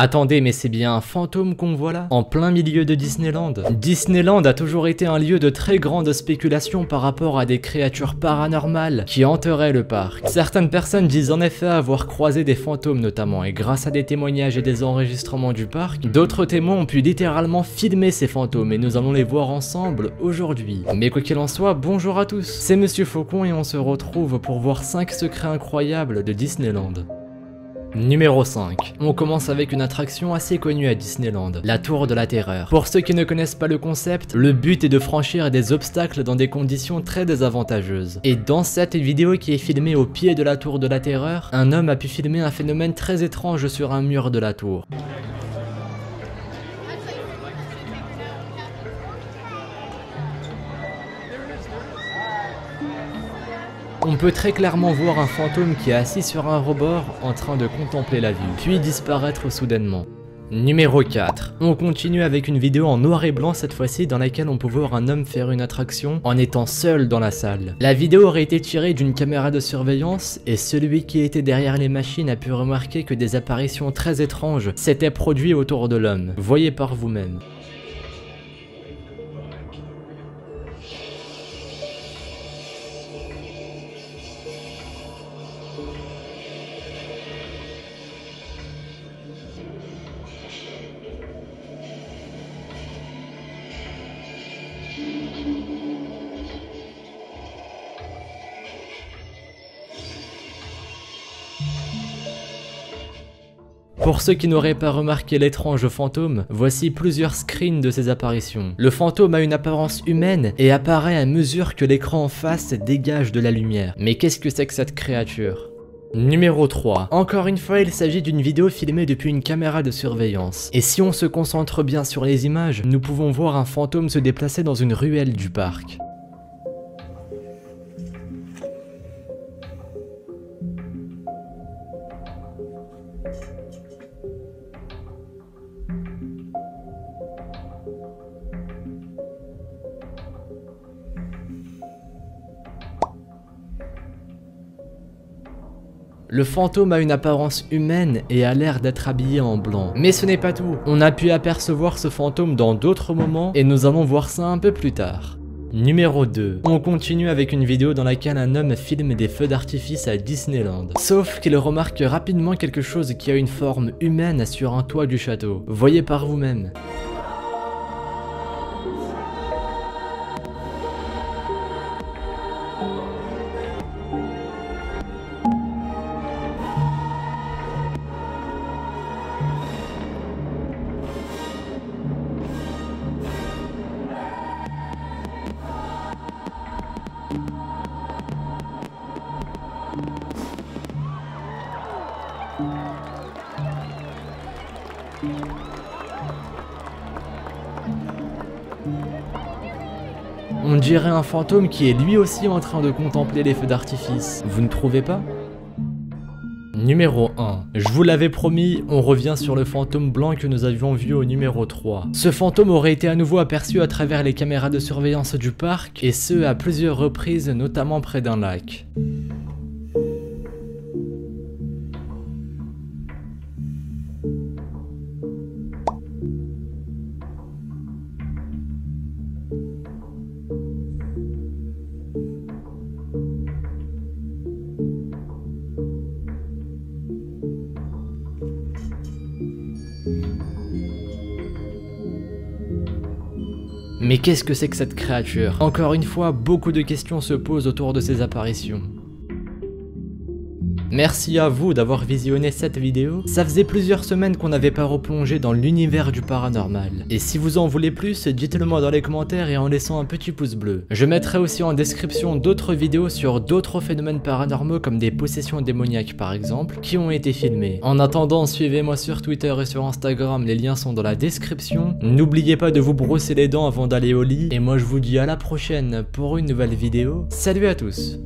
Attendez, mais c'est bien un fantôme qu'on voit là, en plein milieu de Disneyland. Disneyland a toujours été un lieu de très grande spéculation par rapport à des créatures paranormales qui hanteraient le parc. Certaines personnes disent en effet avoir croisé des fantômes notamment, et grâce à des témoignages et des enregistrements du parc, d'autres témoins ont pu littéralement filmer ces fantômes et nous allons les voir ensemble aujourd'hui. Mais quoi qu'il en soit, bonjour à tous, c'est Monsieur Faucon et on se retrouve pour voir 5 secrets incroyables de Disneyland. Numéro 5. On commence avec une attraction assez connue à Disneyland, la Tour de la Terreur. Pour ceux qui ne connaissent pas le concept, le but est de franchir des obstacles dans des conditions très désavantageuses. Et dans cette vidéo qui est filmée au pied de la Tour de la Terreur, un homme a pu filmer un phénomène très étrange sur un mur de la tour. On peut très clairement voir un fantôme qui est assis sur un rebord en train de contempler la vue, puis disparaître soudainement. Numéro 4. On continue avec une vidéo en noir et blanc cette fois-ci dans laquelle on peut voir un homme faire une attraction en étant seul dans la salle. La vidéo aurait été tirée d'une caméra de surveillance et celui qui était derrière les machines a pu remarquer que des apparitions très étranges s'étaient produites autour de l'homme. Voyez par vous-même. Pour ceux qui n'auraient pas remarqué l'étrange fantôme, voici plusieurs screens de ces apparitions. Le fantôme a une apparence humaine et apparaît à mesure que l'écran en face dégage de la lumière. Mais qu'est-ce que c'est que cette créature ? Numéro 3. Encore une fois, il s'agit d'une vidéo filmée depuis une caméra de surveillance. Et si on se concentre bien sur les images, nous pouvons voir un fantôme se déplacer dans une ruelle du parc. Le fantôme a une apparence humaine et a l'air d'être habillé en blanc. Mais ce n'est pas tout, on a pu apercevoir ce fantôme dans d'autres moments et nous allons voir ça un peu plus tard. Numéro 2. On continue avec une vidéo dans laquelle un homme filme des feux d'artifice à Disneyland. Sauf qu'il remarque rapidement quelque chose qui a une forme humaine sur un toit du château. Voyez par vous-même. On dirait un fantôme qui est lui aussi en train de contempler les feux d'artifice, vous ne trouvez pas ? Numéro 1. Je vous l'avais promis, on revient sur le fantôme blanc que nous avions vu au numéro 3. Ce fantôme aurait été à nouveau aperçu à travers les caméras de surveillance du parc, et ce à plusieurs reprises, notamment près d'un lac. Mais qu'est-ce que c'est que cette créature? Encore une fois, beaucoup de questions se posent autour de ces apparitions. Merci à vous d'avoir visionné cette vidéo. Ça faisait plusieurs semaines qu'on n'avait pas replongé dans l'univers du paranormal. Et si vous en voulez plus, dites-le moi dans les commentaires et en laissant un petit pouce bleu. Je mettrai aussi en description d'autres vidéos sur d'autres phénomènes paranormaux comme des possessions démoniaques par exemple, qui ont été filmées. En attendant, suivez-moi sur Twitter et sur Instagram, les liens sont dans la description. N'oubliez pas de vous brosser les dents avant d'aller au lit. Et moi je vous dis à la prochaine pour une nouvelle vidéo. Salut à tous!